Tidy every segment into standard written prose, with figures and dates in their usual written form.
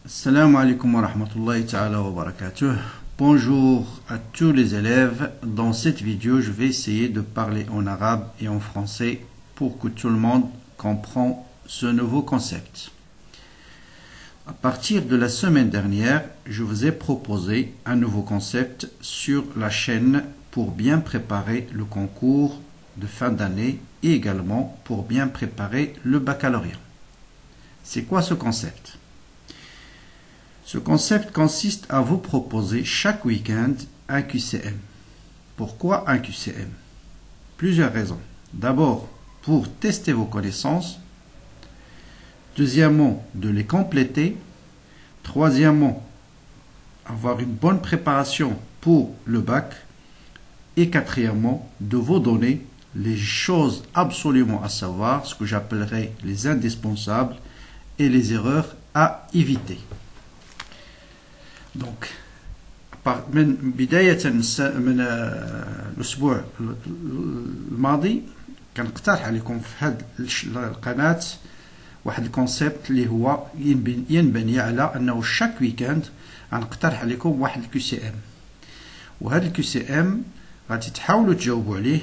Assalamu alaikum wa rahmatullahi ta'ala wa barakatuh. Bonjour à tous les élèves. Dans cette vidéo, je vais essayer de parler en arabe et en français pour que tout le monde comprenne ce nouveau concept. À partir de la semaine dernière, je vous ai proposé un nouveau concept sur la chaîne pour bien préparer le concours de fin d'année et également pour bien préparer le baccalauréat. C'est quoi ce concept? Ce concept consiste à vous proposer chaque week-end un QCM. Pourquoi un QCM? Plusieurs raisons. D'abord, pour tester vos connaissances. Deuxièmement, de les compléter. Troisièmement, avoir une bonne préparation pour le bac. Et quatrièmement, de vous donner les choses absolument à savoir, ce que j'appellerais les indispensables et les erreurs à éviter. Donc, من بداية من الأسبوع الماضي كنقترح عليكم في هذه القناة واحد الكونسيبت اللي هو ينبني على أنه شاك ويكاند غنقترح عليكم واحد الكي سي ام، وهذا الكي سي ام غادي تحاولوا تجاوبوا عليه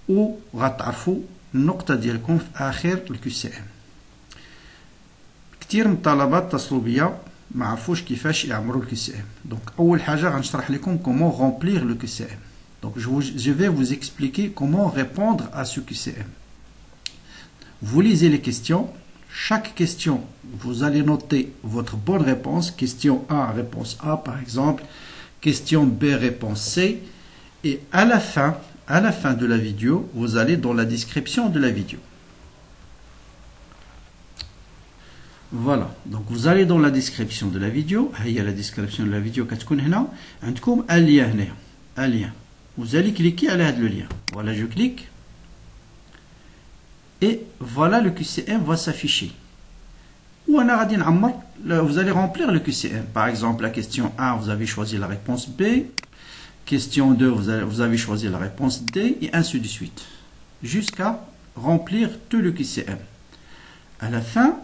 وغتعرفوا النقطة ديالكم في آخر الكي سي ام. كثير من الطلبات اتصلوا بيا ما عرفوش كيفاش يعمروا الكي سي ام. دونك اول حاجه غنشرح لكم comment remplir le QCM. Donc je vais vous expliquer comment répondre à ce QCM. Vous lisez les questions. Chaque question, vous allez noter votre bonne réponse. Question A, réponse A par exemple. Question B, réponse C. Et à la fin de la vidéo, vous allez dans la description de la vidéo. Voilà, donc vous allez dans la description de la vidéo. Il y a la description de la vidéo كتكون هنا عندكم un lien هنا، un lien. Vous allez cliquer على هذا le lien. Voilà, je clique. Et voilà, le QCM va s'afficher. وأنا غادي نعمر. Vous allez remplir le QCM. Par exemple, la question 1, vous avez choisi la réponse B. Question 2, vous avez choisi la réponse D, et ainsi de suite. Jusqu'à remplir tout le QCM. À la fin,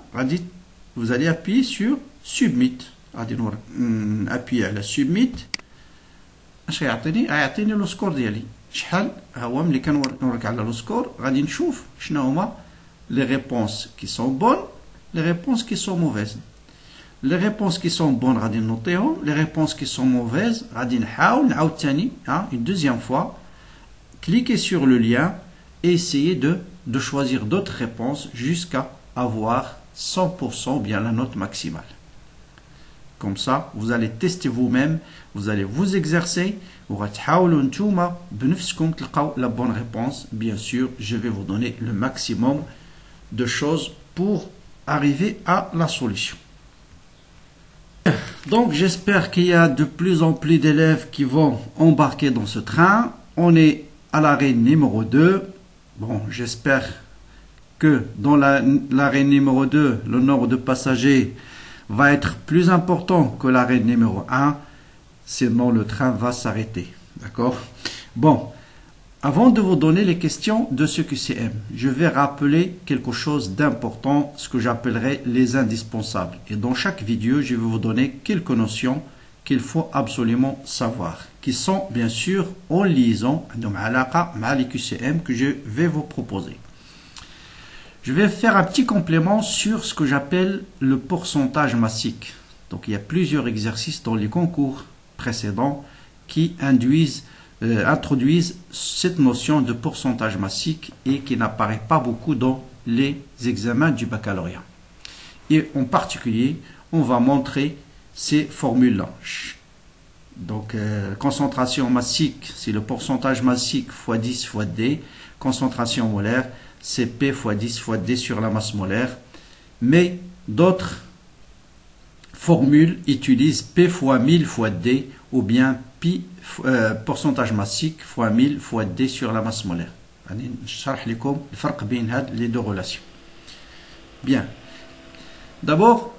vous allez appuyer sur Submit. Appuyer على Submit. اش غيعطيني لو سكور ديالي شحال. هو ملي كنوريك على لو سكور غادي نشوف شنو هما les réponses qui sont bonnes, les réponses qui sont mauvaises. Les réponses qui sont bonnes غادي نوطيهم, les réponses qui sont mauvaises غادي نحاول نعاود ثاني une deuxième fois. Cliquez sur le lien et essayez de choisir d'autres réponses jusqu'à avoir 100% bien la note maximale. Comme ça, vous allez tester vous-même, vous allez vous exercer, وغتحاولوا نتوما بنفسكم تلقاو la bonne réponse. Bien sûr, je vais vous donner le maximum de choses pour arriver à la solution. Donc, j'espère qu'il y a de plus en plus d'élèves qui vont embarquer dans ce train. On est à l'arrêt numéro 2. Bon, j'espère que dans l'arrêt numéro 2, le nombre de passagers va être plus important que l'arrêt numéro 1, sinon le train va s'arrêter. D'accord? Bon, avant de vous donner les questions de ce QCM, je vais rappeler quelque chose d'important, ce que j'appellerai les indispensables. Et dans chaque vidéo, je vais vous donner quelques notions qu'il faut absolument savoir, qui sont bien sûr en liaison avec les QCM que je vais vous proposer. Je vais faire un petit complément sur ce que j'appelle le pourcentage massique. Donc il y a plusieurs exercices dans les concours précédents qui introduisent cette notion de pourcentage massique et qui n'apparaît pas beaucoup dans les examens du baccalauréat. Et en particulier, on va montrer ces formules-là. Donc concentration massique, c'est le pourcentage massique fois 10 fois D. Concentration molaire, c'est P fois 10 fois D sur la masse molaire. Mais d'autres formules utilisent P fois 1000 fois D ou bien pourcentage massique fois 1000 fois D sur la masse molaire. Je vais vous expliquer les deux relations. Bien. D'abord,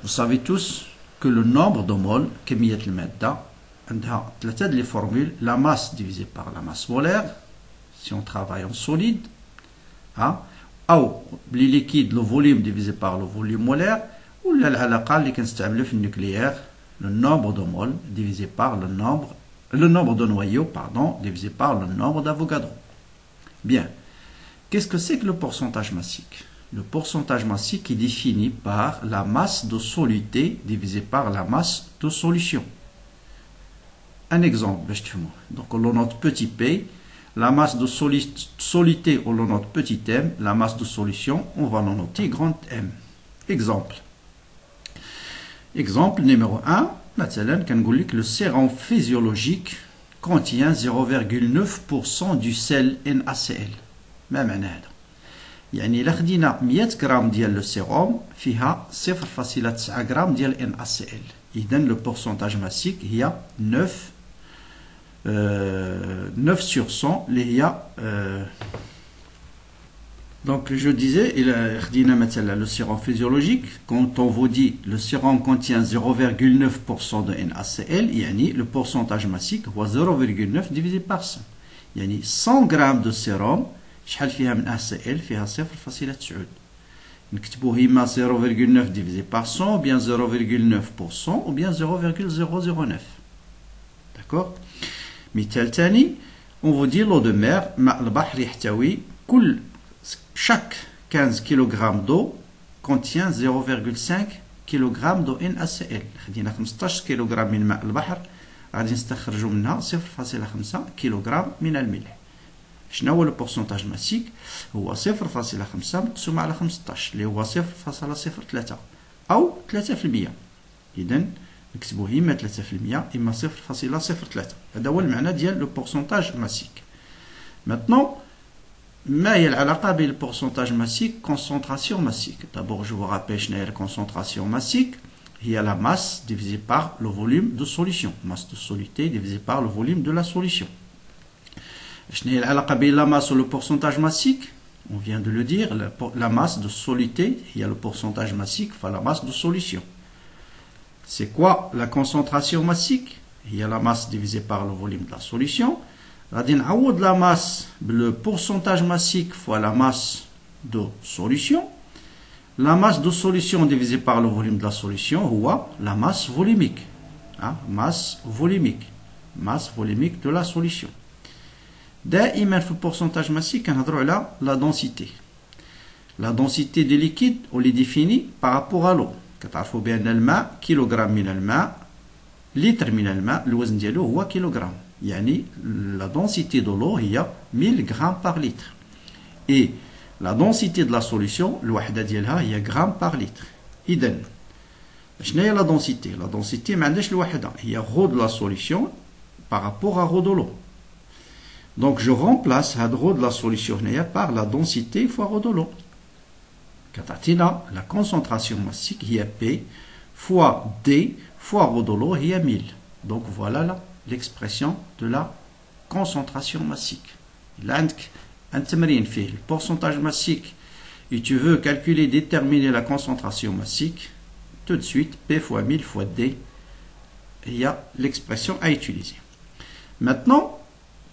vous savez tous que le nombre de moles, كمية المادة, عندها ثلاثة les formules, la masse divisée par la masse molaire, si on travaille en solide, ou les liquides, le volume divisé par le volume molaire, ولا العلاقة اللي كنستعملو في النوكليير le nombre de mol divisé par le nombre de noyaux pardon divisé par le nombre d'Avogadro. Bien. Qu'est-ce que c'est que le pourcentage massique? Le pourcentage massique est défini par la masse de soluté divisée par la masse de solution. Un exemple, donc on note petit p, la masse de soluté on note petit m, la masse de solution on va noter grand M. Exemple. Exemple numéro 1, le sérum physiologique contient 0,9% du sel NaCl. ما معنى هذا؟ يعني إلا خدينا 100 غرام ديال لو سيروم فيها 0.9 غرام ديال NaCl. إذا لو بورسونتاج ماسيك هي 9 sur 100 اللي هي Donc je disais, le sérum physiologique, quand on vous dit le sérum contient 0,9% de NaCl, le pourcentage massique est 0,9 divisé par 100. 100 grammes de sérum, شحال فيها من NaCl فيها 0.9. نكتبوه إما 0,9 divisé par 100 ou bien 0,9% ou bien 0,009. D'accord? مثال ثاني, on vous dit l'eau de mer, ماء البحر يحتوي chaque 15 kg d'eau contient 0,5 kg de NaCl. خدينا 15 kg من ماء البحر غادي نستخرجوا منها 0.5 kg من الملح. شنو هو البورسونتاج ماسيك؟ هو 0.5 مقسوم على 15 اللي هو 0.03 أو 3%. إذا نكتبوه إما 3% إما 0.03. هذا هو المعنى ديال لو بورسونتاج ماسيك. Maintenant, ما هي العلاقة بين البورسونتاج ماسيك concentration massique? D'abord, je vous rappelle شنو هي la concentration massique. هي la masse divisée par le volume de solution. Masse de soluté divisée par le volume de la solution. شنو هي العلاقة بين la masse et le pourcentage massique? On vient de le dire, la masse de soluté, il y a le pourcentage massique fois la masse de solution. C'est quoi la concentration massique? Il y a la masse divisée par le volume de la solution. غادي نعوض la masse le pourcentage massique fois la masse de solution. La masse de solution divisée par le volume de la solution هو la masse volumique. Masse volumique de la solution. دائما في البورسونتاج ماسيك كنهضروا على la densité. La densité du liquide on les définit par rapport à l'eau. كتعرفوا بأن الماء كيلوغرام من الماء لتر من الماء الوزن ديالو هو كيلوغرام. يعني la densité de l'eau هي 1000 grammes par litre. Et la densité de la solution الوحدة ديالها هي غرام par litre. إذن شنو هي la densité؟ La densité ما عندهاش الوحدة هي rho de la solution par rapport à rho de l'eau. Donc je remplace هاد rho de la solution هنايا par la densité fois rho de l'eau. كتعطينا la concentration massique هي P fois D fois rho de l'eau هي 1000. Donc voilà l'expression de la concentration massique. Il y a un تمرين فيه le pourcentage massique et tu veux calculer, déterminer la concentration massique, tout de suite P fois 1000 fois D, il y a l'expression à utiliser. Maintenant,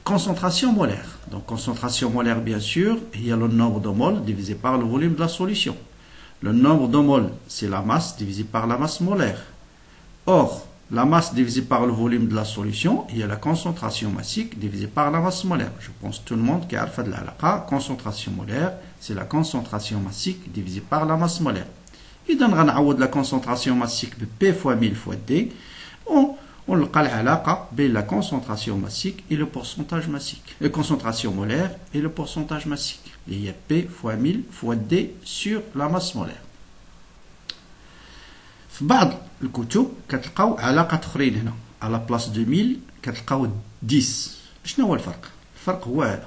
concentration molaire. Donc concentration molaire, bien sûr, il y a le nombre de moles divisé par le volume de la solution. Le nombre de moles, c'est la masse divisée par la masse molaire. Or, la masse divisée par le volume de la solution, il y a la concentration massique divisée par la masse molaire. Je pense que tout le monde qui a fait de la concentration molaire, c'est la concentration massique divisée par la masse molaire. Et dans la concentration massique de P fois 1000 fois D, on le l'علاقة بين la concentration massique et le pourcentage massique. La concentration molaire et le pourcentage massique. Il y a P fois 1000 fois D sur la masse molaire. في بعض الكتب كتلقاو علاقة أخرين هنا. À la place de 1000 كتلقاو 10. شنو هو الفرق؟ الفرق هو هذا.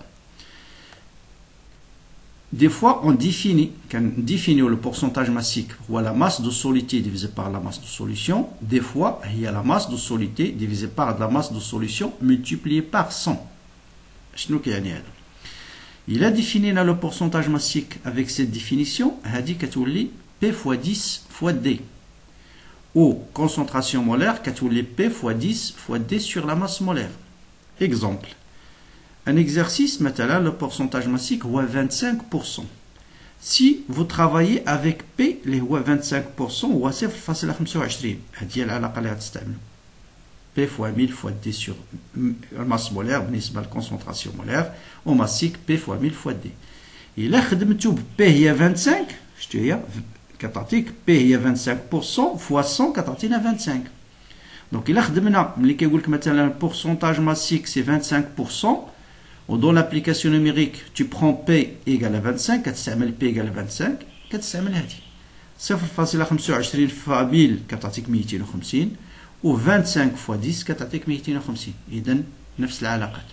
Des fois, on définit le pourcentage massique ou la masse de soluté divisée par la masse de solution. Des fois, il y a la masse de soluté divisée par la masse de solution multipliée par 100. Il a défini là le pourcentage massique avec cette définition. Il a dit que P fois 10 fois D. Ou concentration molaire, que P fois 10 fois D sur la masse molaire. Exemple. Un exercice, maintenant, le pourcentage massique est 25%. Si vous travaillez avec P اللي هو 25% هو 0.25 هذه العلاقة اللي غتستعملوا P fois 1000 fois D sur masse molaire بالنسبة للكونسنتراسيون مولير وماسيك P fois 1000 fois D. إلا خدمتو ب P هي 25 شتو هي كتعطيك P هي 25% fois 100 كتعطينا 25. دونك إلا خدمنا ملي كيقول لك مثلا pourcentage massique c'est 25%. Ou dans l'application numérique, tu prends P égale à 25, كتستعمل P égale à 25, كتستعمل هذه 0.25 fois 1000 كتعطيك 250 و 25 fois 10 كتعطيك 250. إذا نفس العلاقات.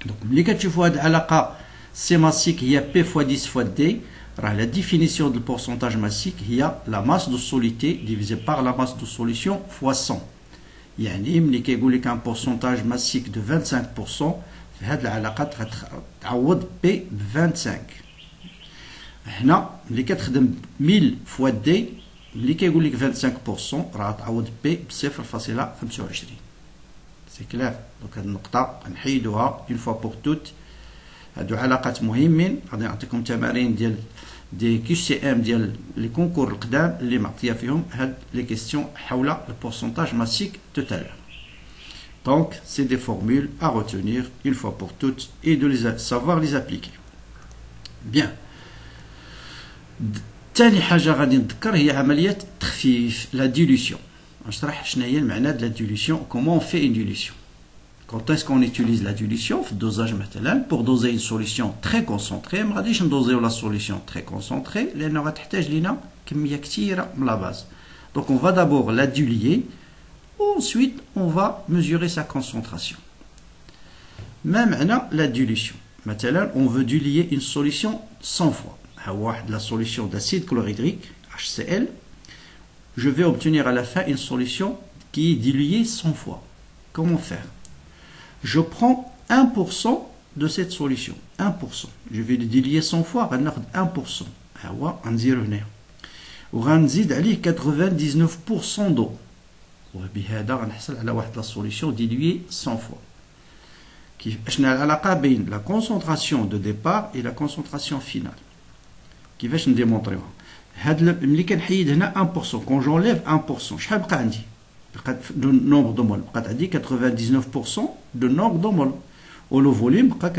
دونك ملي كتشوفوا هذه العلاقة سي ماسيك هي P fois 10 fois D, راه la définition du pourcentage massique هي la masse de solidité divisée par la masse de solution fois 100. يعني ملي كيقول لك un pourcentage massique de 25%. في هذه العلاقات غتعوض بي ب 25. هنا ملي كتخدم 1000 فوا دي ملي كيقول لك 25% راه تعوض بي ب 0.25. سي كلير. دونك هذه النقطة غنحيدوها اون فوا بور توت. هادو علاقات مهمين. غادي نعطيكم تمارين ديال دي كيو سي ام ديال لي كونكور القدام اللي معطيه فيهم هاد لي كيستيون حول البورسونتاج ماسيك توتال. Donc, c'est des formules à retenir une fois pour toutes et de savoir les appliquer. Bien. ثاني حاجة غادي نذكر هي عملية تخفيف la dilution. نشرح شنو هي المعنى de la dilution, comment on fait une dilution. Quand est-ce qu'on utilise la dilution في الدوزاج مثلا pour doser une solution très concentrée. ما غاديش ندوزيو la solution très concentrée لأنه غتحتاج لينا كمية كثيرة من la base. Donc, on va d'abord la diluer. Ensuite, on va mesurer sa concentration. Même la dilution. Maintenant, on veut diluer une solution 100 fois. La solution d'acide chlorhydrique, HCl. Je vais obtenir à la fin une solution qui est diluée 100 fois. Comment faire? Je prends 1% de cette solution. 1%. Je vais le diluer 100 fois. 1%. وغنزيد عليه 99% d'eau. وبهذا غنحصل على واحد لا سوليسيون ديلوي 100 فوا. كيف اشنا العلاقه بين لا كونسونطراسيون دو ديبار اي لا كونسونطراسيون فينال. كيفاش نديمونطريوها؟ هاد ملي كنحيد هنا 1% كون جونليف 1% شحال بقى عندي؟ بقات دو نومبر دو مول بقات عندي 99% دو نومبر دو مول ولو فوليوم بقى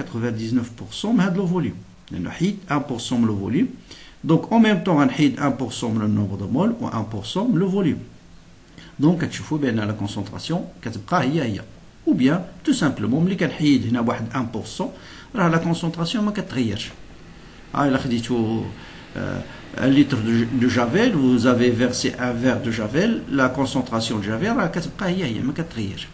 99% من هاد لو فوليوم لانه حيد 1% من لو فوليوم. دونك اون ميم طون غنحيد 1% من النومبر دو مول و 1% من لو فوليوم. دونك كتشوفوا بان لا كونسونطراسيون كتبقى هي او بيان تو سامبلومون ملي كنحيد هنا واحد 1% راه لا كونسونطراسيون ما كتغيرش. الا خديتو un litre de javel, vous avez versé un verre de javel, la concentration de javel راه كتبقى هي ما كتغيرش.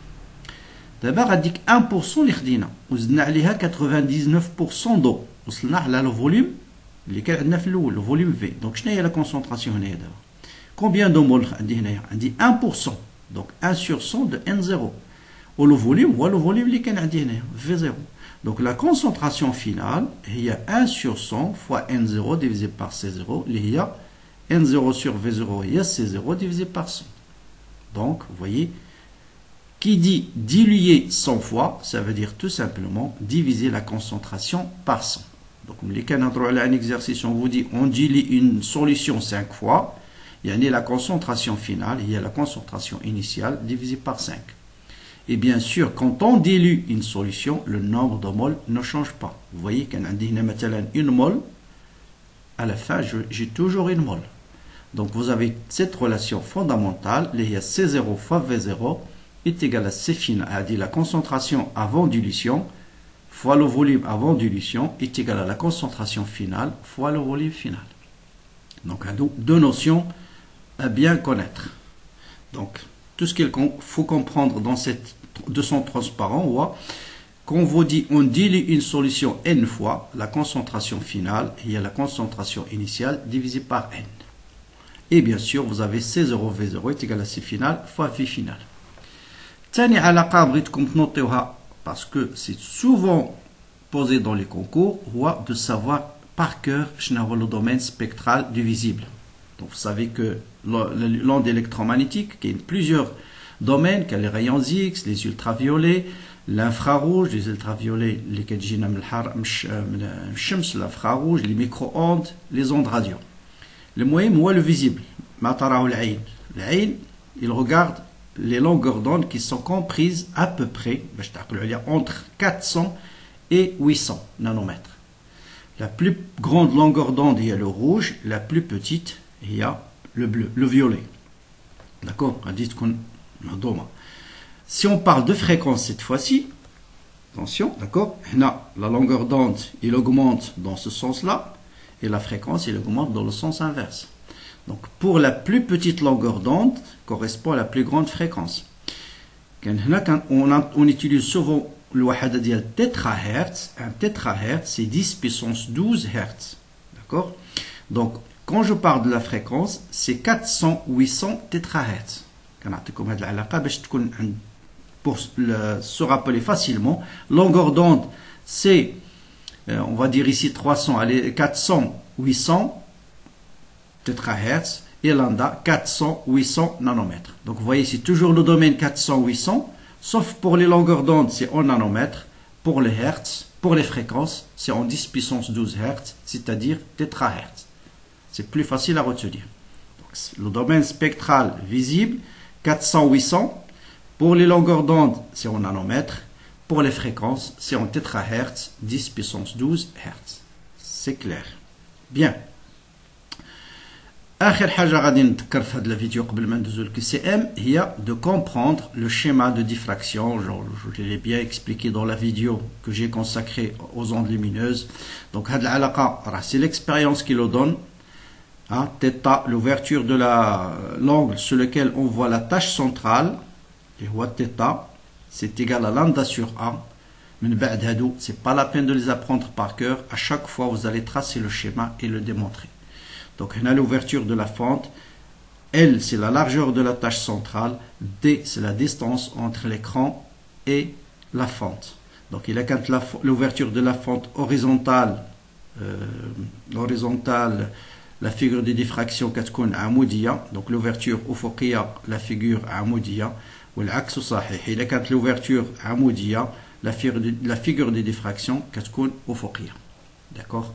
دابا غاديك 1% اللي خدينا وزدنا عليها 99% دو وصلنا على لو فوليوم اللي كان عندنا في الاول لو فوليوم في. دونك شنو هي لا كونسونطراسيون هنايا دابا؟ Combien de mol عندي هنايا؟ عندي 1%. Donc 1 sur 100 de N0. و le volume هو le volume اللي كان عندي هنايا V0. Donc la concentration finale هي 1 sur 100 fois N0 divisé par C0 اللي هي N0 sur V0 هي C0 divisé par 100. Donc vous voyez qui dit diluer 100 fois ça veut dire tout simplement diviser la concentration par 100. Donc ملي كنهضروا على un exercice on vous dit on dilue une solution 5 fois. La concentration finale, il y a la concentration initiale divisée par 5. Et bien sûr, quand on dilue une solution, le nombre de moles ne change pas. Vous voyez qu'on a une mole, à la fin, j'ai toujours une mole. Donc vous avez cette relation fondamentale, il y a C0 fois V0 est égal à C final, c'est-à-dire la concentration avant dilution fois le volume avant dilution est égal à la concentration finale fois le volume final. Donc deux notions à bien connaître. Donc, tout ce qu'il faut comprendre dans cette leçon transparent, quand on vous dit on dilue une solution n fois, la concentration finale, il y a la concentration initiale divisée par n. Et bien sûr, vous avez C0, V0 est égal à C final fois V final. Tani alaqa britkom tnotewha parce que c'est souvent posé dans les concours, de savoir par cœur le domaine spectral du visible. Donc vous savez que l'onde électromagnétique, qui a plusieurs domaines, les rayons X, les ultraviolets, l'infrarouge, les ultraviolets, les كتجينا من الشمس, l'infrarouge, les micro-ondes, les ondes radio. Le مهم هو le visible. ما تراه العين. العين, il regarde les longueurs d'onde qui sont comprises à peu près entre 400 et 800 nanomètres. La plus grande longueur d'onde, il y a le rouge, la plus petite, il y a le bleu, le violet. D'accord? Si on parle de fréquence cette fois-ci, attention, d'accord? La longueur d'onde, il augmente dans ce sens-là, et la fréquence, il augmente dans le sens inverse. Donc, pour la plus petite longueur d'onde, correspond à la plus grande fréquence. On utilise souvent le wahada dial tétrahertz. Un tétrahertz, c'est 10 puissance 12 hertz. D'accord? Donc, quand je parle de la fréquence, c'est 400-800 tétrahertz. Pour se rappeler facilement, longueur d'onde, c'est, on va dire ici 400-800 tétrahertz et lambda 400-800 nanomètres. Donc vous voyez, c'est toujours le domaine 400-800, sauf pour les longueurs d'onde, c'est en nanomètres, pour les hertz, pour les fréquences, c'est en 10 puissance 12 hertz, c'est-à-dire tétrahertz. C'est plus facile à retenir. Donc, le domaine spectral visible, 400-800, pour les longueurs d'onde, c'est en nanomètres, pour les fréquences, c'est en tétrahertz, 10 puissance 12 hertz. C'est clair. Bien. آخر حاجة غادي نذكر في هذا الفيديو قبل ما ندوزو للQCM هي de comprendre le schéma de diffraction. Je l'ai bien expliqué dans la vidéo que j'ai consacrée aux ondes lumineuses. Donc هذه العلاقة c'est l'expérience qui le donne. Θ, l'ouverture de l'angle sur lequel on voit la tâche centrale, et θ, c'est égal à lambda sur A. من بعد هادو, c'est pas la peine de les apprendre par cœur. À chaque fois, vous allez tracer le schéma et le démontrer. Donc, on a l'ouverture de la fente. L, c'est la largeur de la tâche centrale. D, c'est la distance entre l'écran et la fente. Donc, il y a quand l'ouverture de la fente horizontale, la figure de diffraction كتكون عمودية. Donc, l'ouverture أفقية, la figure عمودية. والعكس صحيح. إذا كانت l'ouverture عمودية, la figure de diffraction كتكون أفقية. D'accord?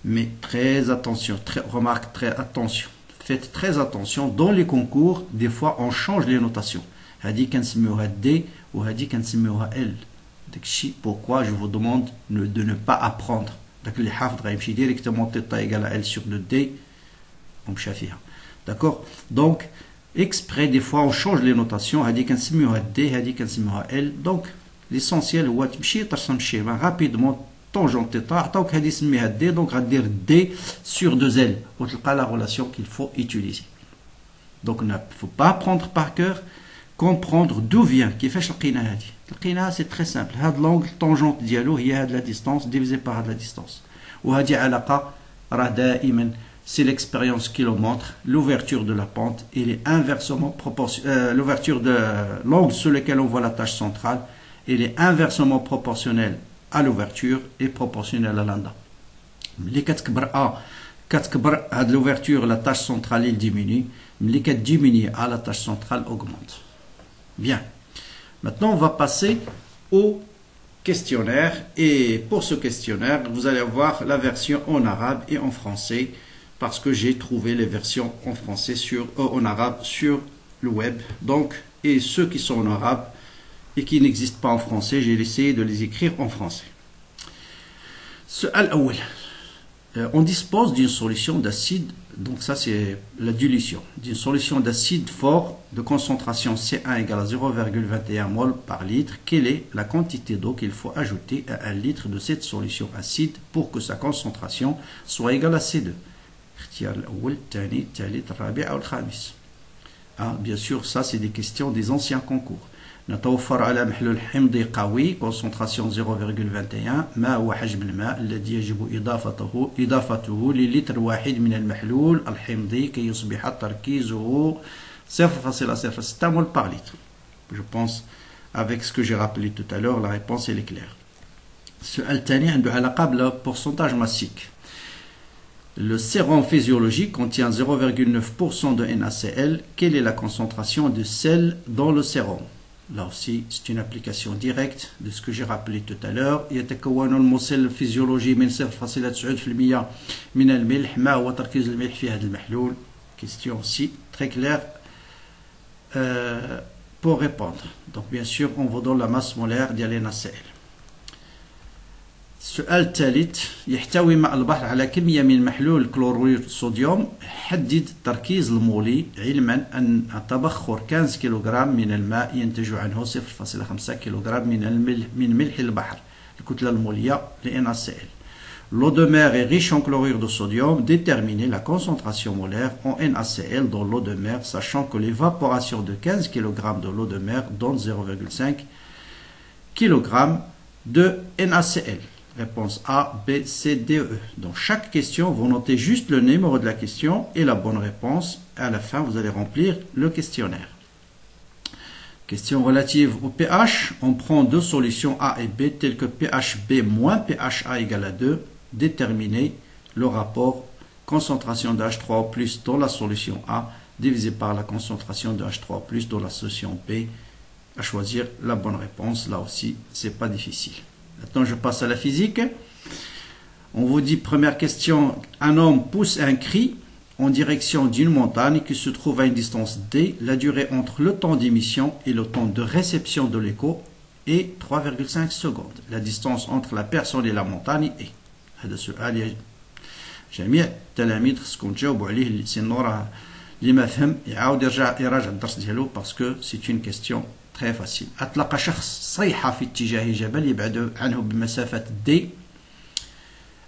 Mais très attention, remarque, très attention. Faites très attention, dans les concours, des fois on change les notations. Hadi كنسميوها D ou hadi كنسميوها L. Pourquoi je vous demande de ne pas apprendre. Donc les حافظ غيمشي directement θ égale à L sur le D. D'accord? Donc, exprès, des fois on change les notations. Hadi كنسميوها D, hadi كنسميوها L. Donc, l'essentiel هو تمشي ترسم الشيما rapidement. Tangente θ, عطاوك هذه سميها D, donc غادير D sur 2L وتلقى la relation qu'il faut utiliser. Donc il ne faut pas apprendre par cœur, comprendre d'où vient كيفاش لقينا هذه. لقيناها c'est très simple. هذا l'angle tangente ديالو هي هذه la distance divisée par هذه la distance. وهذه علاقة راه دائما c'est l'expérience qui le montre. L'ouverture de la pente, il est inversement proportionnelle. L'ouverture de l'angle sur lequel on voit la tâche centrale, il est inversement proportionnel à l'ouverture et proportionnelle à lambda. ملي كتكبر كتكبر هاد l'ouverture, la tâche centrale il diminue. ملي كتديميني la tâche centrale augmente. Bien. Maintenant on va passer au questionnaire, et pour ce questionnaire vous allez avoir la version en arabe et en français, parce que j'ai trouvé les versions en français en arabe sur le web. Donc, et ceux qui sont en arabe et qui n'existent pas en français, j'ai essayé de les écrire en français. On dispose d'une solution d'acide, donc ça c'est la dilution, d'une solution d'acide fort de concentration C1 égale à 0,21 mol par litre. Quelle est la quantité d'eau qu'il faut ajouter à 1 litre de cette solution acide pour que sa concentration soit égale à C2? Bien sûr, ça c'est des questions des anciens concours. نتوفر على محلول حمضي قوي concentration 0,21. ما هو حجم الماء الذي يجب إضافته للتر واحد من المحلول الحمضي كي يصبح تركيزه 0,06 mol par litre. Je pense avec ce que j'ai rappelé tout à l'heure, la réponse elle est claire. السؤال الثاني عنده علاقة بالبورسنتاج ماسيك. Le sérum physiologique contient 0,9% de NaCl. Quelle est la concentration de sel dans le sérum? Là aussi, c'est une application directe de ce que j'ai rappelé tout à l'heure. يتكون المسل الفيزيولوجي من 0,9% من الملح. ما هو تركيز الملح في هذا المحلول? Question aussi très claire pour répondre. Donc bien sûr, on vous donne la masse molaire ديال NaCl. السؤال الثالث: يحتوي ماء البحر على كمية من محلول كلوريد الصوديوم. حدد التركيز المولي، علما أن تبخر 15 كيلوغرام من الماء ينتج عنه 0,5 كيلوغرام من ملح البحر. الكتلة المولية ل NaCl. L'eau de mer est riche en chlorure de sodium. Déterminer la concentration molaire en NaCl dans l'eau de mer, sachant que l'évaporation de 15 kg de l'eau de mer donne 0,5 kg de NaCl. Réponse A, B, C, D, E. Dans chaque question, vous notez juste le numéro de la question et la bonne réponse. À la fin, vous allez remplir le questionnaire. Question relative au pH. On prend deux solutions A et B telles que pH B moins pH A égale à 2. Déterminer le rapport concentration de H3O+ dans la solution A divisé par la concentration de H3O+ dans la solution B. À choisir la bonne réponse. Là aussi, c'est pas difficile. Maintenant, je passe à la physique. On vous dit, première question, un homme pousse un cri en direction d'une montagne qui se trouve à une distance D. La durée entre le temps d'émission et le temps de réception de l'écho est 3,5 secondes. La distance entre la personne et la montagne est. هذا سؤال جميع التلاميذ خصكم تجاوبوا عليه. اللي سينو راه اللي ما فهم يعاود يراجع الدرس ديالو باسكو سي اون كيستيون très facile. أطلق شخص صيحة في اتجاه جبل يبعد عنه بمسافة دي.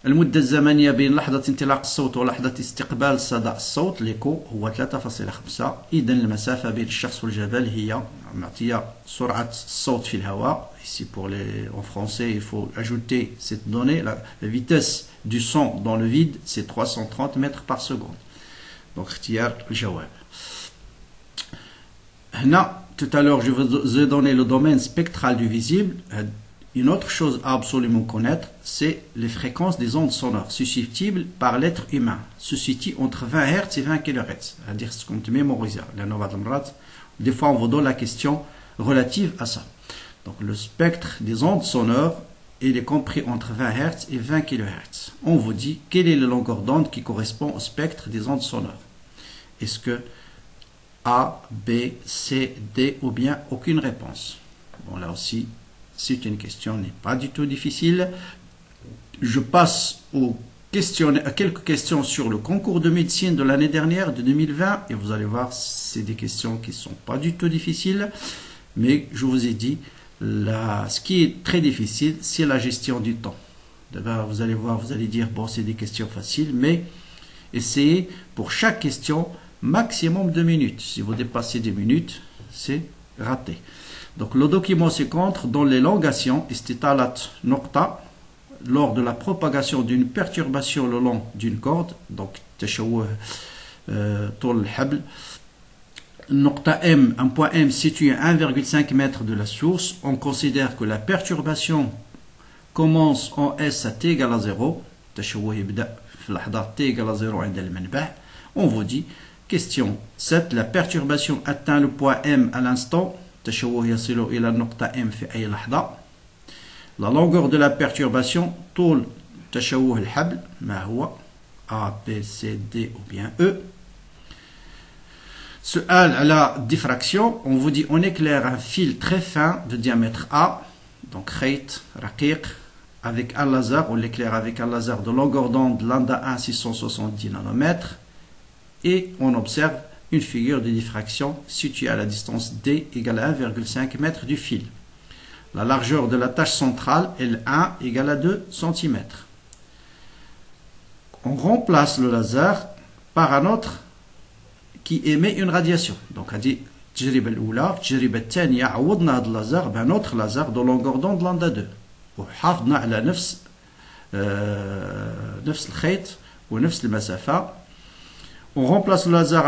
المدة الزمنية بين لحظة انطلاق الصوت ولحظة استقبال صدى الصوت ليكو هو 3.5. إذا المسافة بين الشخص والجبل هي معطية سرعة الصوت في الهواء. Ici pour les en français, il faut ajouter cette donnée. La vitesse du son dans le vide, c'est 330 mètres par seconde. Donc اختيار الجواب. هنا tout à l'heure, je vous ai donné le domaine spectral du visible. Une autre chose à absolument connaître, c'est les fréquences des ondes sonores susceptibles par l'être humain. Se situe entre 20 Hz et 20 kHz. C'est-à-dire ce qu'on te mémorise. Des fois, on vous donne la question relative à ça. Donc, le spectre des ondes sonores, il est compris entre 20 Hz et 20 kHz. On vous dit quelle est la longueur d'onde qui correspond au spectre des ondes sonores. Est-ce que A, B, C, D ou bien aucune réponse? Bon, là aussi, c'est une question n'est pas du tout difficile. Je passe à quelques questions sur le concours de médecine de l'année dernière, de 2020, et vous allez voir, c'est des questions qui ne sont pas du tout difficiles, mais je vous ai dit, ce qui est très difficile, c'est la gestion du temps. D'abord, vous allez voir, vous allez dire, bon, c'est des questions faciles, mais essayez pour chaque question maximum 2 minutes. Si vous dépassez 10 minutes, c'est raté. Donc le document se compte dans l'élongation istitalat nokta lors de la propagation d'une perturbation le long d'une corde. Donc tashawuh tol habl. Nokta M, un point M situé à 1,5 m de la source. On considère que la perturbation commence en S à t égale à 0. Tashawuh yibda fi lahda t égale à 0 عند المنبع. On vous dit, question 7, la perturbation atteint le point M à l'instant. تشوه يصل إلى النقطة M في أي لحظة. La longueur de la perturbation, طول تشوه الحبل ما هو A, B, C, D ou bien E. سؤال على diffraction. On vous dit on éclaire un fil très fin de diamètre A, donc خيط رقيق, avec un laser. On l'éclaire avec un laser de longueur d'onde lambda 1 670 nanomètres, et on observe une figure de diffraction située à la distance D égale à 1,5 m du fil. La largeur de la tache centrale L1 égale à 2 cm. On remplace le laser par un autre qui émet une radiation. Donc, on dit التجربة الأولى، التجربة الثانية عوضنا هذا اللازر بان autre laser de longueur d'onde lambda 2 وحافظنا على نفس الخيط ونفس المسافة. On remplace le laser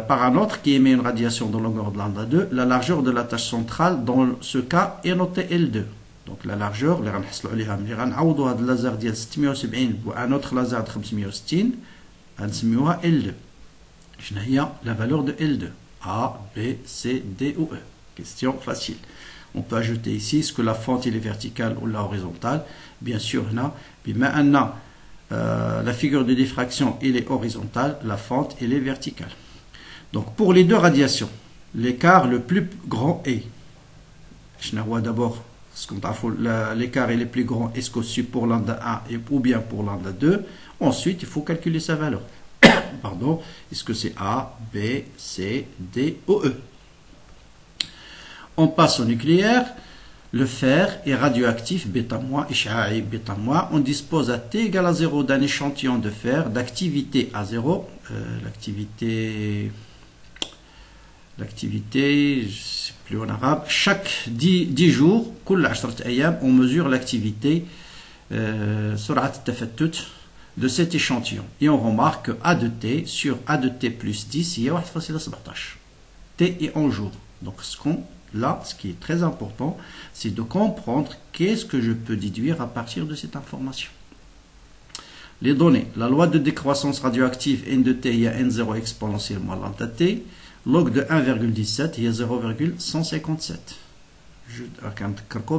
par un autre qui émet une radiation de longueur de lambda 2. La largeur de la tache centrale, dans ce cas, est notée L2. Donc la largeur, اللي غنحصلوا عليها ملي غنعوضوا هذا اللازر ديال 670 بان اوتر لازر د 560 غنسميوها L2. شنو هي la valeur de L2? A, B, C, D ou E. Question facile. On peut ajouter ici est-ce que la fente elle est verticale ou la horizontale. Bien sûr, là, بما أن la figure de diffraction elle est horizontale, la fente elle est verticale. Donc pour les deux radiations, l'écart le plus grand est. Je vois d'abord l'écart est le plus grand est-ce que c'est pour lambda 1 ou bien pour lambda 2. Ensuite, il faut calculer sa valeur. Pardon, est-ce que c'est A, B, C, D ou E? On passe au nucléaire. Le fer est radioactif β-, إشعاعي β-. On dispose à T égale à 0 d'un échantillon de fer d'activité à 0. L'activité, c'est plus en arabe. Chaque 10 jours, كل 10 أيام, on mesure l'activité سرعة التفتت de cet échantillon. Et on remarque que A de T sur A de T plus 10, il y a 1,17. T est en jour. Donc là, ce qui est très important, c'est de comprendre qu'est-ce que je peux déduire à partir de cette information. Les données. La loi de décroissance radioactive N de T, il y a N0 exponentielle moins lambda T. Log de 1,17, il y a 0,157.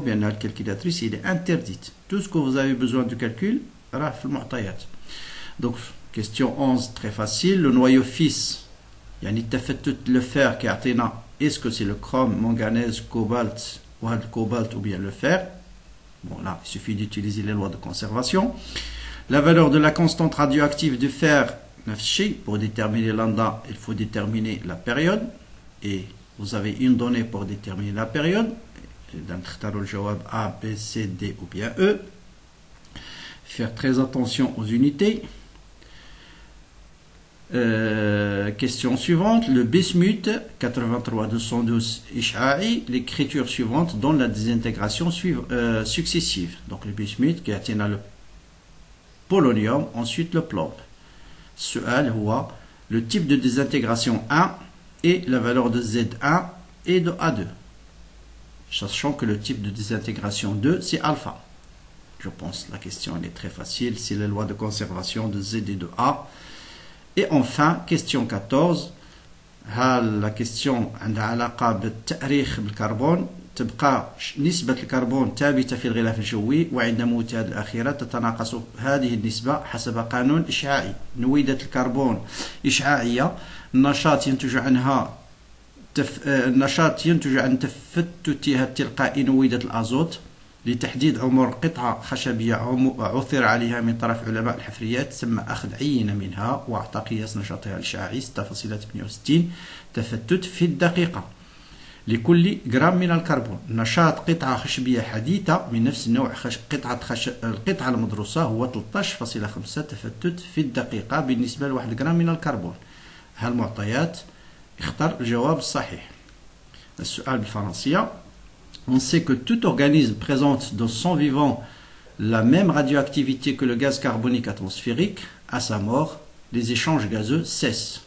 Bien, la calculatrice, il est interdite. Tout ce que vous avez besoin de calcul, donc question 11 très facile. Le noyau fils, le fer qui a atteint, est-ce que c'est le chrome, manganèse, cobalt ou le cobalt ou bien le fer? Bon là il suffit d'utiliser les lois de conservation. La valeur de la constante radioactive du fer, pour déterminer lambda il faut déterminer la période et vous avez une donnée pour déterminer la période. A, B, C, D ou bien E. Faire très attention aux unités. Question suivante. Le bismuth 83212 إشعاعي. L'écriture suivante donne la désintégration successive. Donc le bismuth qui atteint le polonium, ensuite le plomb. السؤال هو le type de désintégration 1 et la valeur de Z1 et de A2. Sachant que le type de désintégration 2 c'est alpha. Je pense la question elle est très facile, c'est la loi de conservation de Z et de A. Et enfin, question 14, la question عندها علاقة بالتأريخ بالكربون. تبقى نسبة الكربون ثابتة في الغلاف الجوي وعند موتها الأخيرة تتناقص هذه النسبة حسب قانون إشعاعي. نويدة الكربون إشعاعية، النشاط ينتج عن تفتتها التلقائي نويدة الأزوت. لتحديد عمر قطعة خشبية عثر عليها من طرف علماء الحفريات تم أخذ عينة منها وأعطى قياس نشاطها الإشعاعي 6.68 تفتت في الدقيقة لكل جرام من الكربون. نشاط قطعة خشبية حديثة من نفس النوع القطعة المدروسة هو 13.5 تفتت في الدقيقة بالنسبة ل1 جرام من الكربون. هالمعطيات اختر الجواب الصحيح. السؤال بالفرنسية. On sait que tout organisme présente dans son vivant la même radioactivité que le gaz carbonique atmosphérique. À sa mort, les échanges gazeux cessent.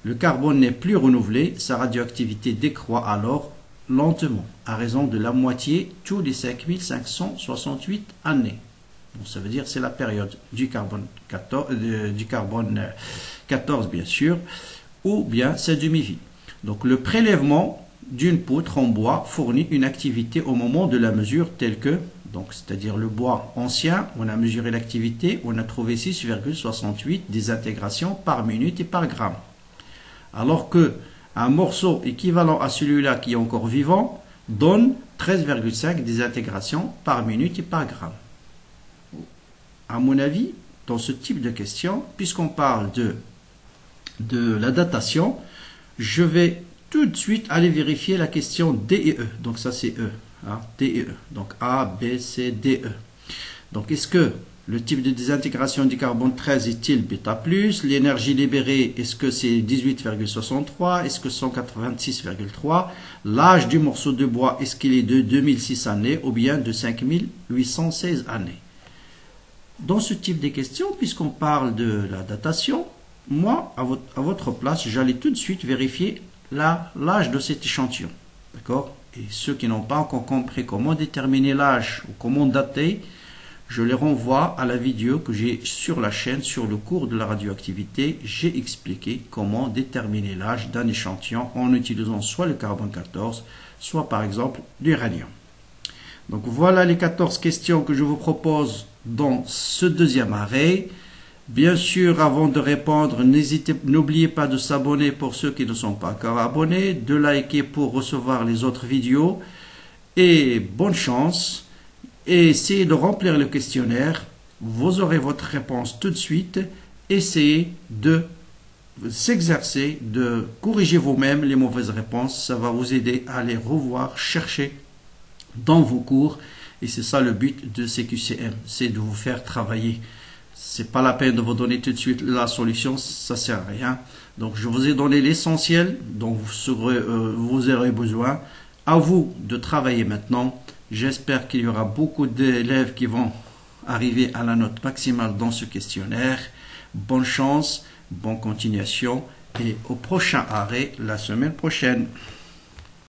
Le carbone n'est plus renouvelé, sa radioactivité décroît alors lentement, à raison de la moitié tous les 5568 années. Bon, ça veut dire c'est la période du carbone 14 bien sûr, ou bien sa demi-vie. Donc le prélèvement d'une poutre en bois fournit une activité au moment de la mesure telle que, donc c'est-à-dire le bois ancien, on a mesuré l'activité, on a trouvé 6,68 désintégrations par minute et par gramme. Alors que un morceau équivalent à celui-là qui est encore vivant donne 13,5 désintégrations par minute et par gramme. À mon avis, dans ce type de question, puisqu'on parle de la datation, je vais tout de suite aller vérifier la question D et E. Donc ça c'est E. Hein, D et E. Donc A, B, C, D, E. Donc est-ce que le type de désintégration du carbone 13 est-il bêta+? L'énergie libérée, est-ce que c'est 18,63? Est-ce que 186,3? L'âge du morceau de bois, est-ce qu'il est de 2006 années ou bien de 5816 années? Dans ce type de questions, puisqu'on parle de la datation, moi, à votre place, j'allais tout de suite vérifier l'âge de cet échantillon. D'accord? Et ceux qui n'ont pas encore compris comment déterminer l'âge ou comment dater, je les renvoie à la vidéo que j'ai sur la chaîne sur le cours de la radioactivité. J'ai expliqué comment déterminer l'âge d'un échantillon en utilisant soit le carbone 14, soit par exemple l'uranium. Donc voilà les 14 questions que je vous propose dans ce deuxième arrêt. Bien sûr, avant de répondre, n'oubliez pas de s'abonner pour ceux qui ne sont pas encore abonnés, de liker pour recevoir les autres vidéos. Et bonne chance. Et essayez de remplir le questionnaire. Vous aurez votre réponse tout de suite. Essayez de s'exercer, de corriger vous-même les mauvaises réponses. Ça va vous aider à les revoir, chercher dans vos cours. Et c'est ça le but de CQCM, c'est de vous faire travailler. C'est pas la peine de vous donner tout de suite la solution, ça sert à rien. Donc je vous ai donné l'essentiel dont vous aurez besoin. À vous de travailler maintenant. J'espère qu'il y aura beaucoup d'élèves qui vont arriver à la note maximale dans ce questionnaire. Bonne chance, bonne continuation et au prochain arrêt la semaine prochaine.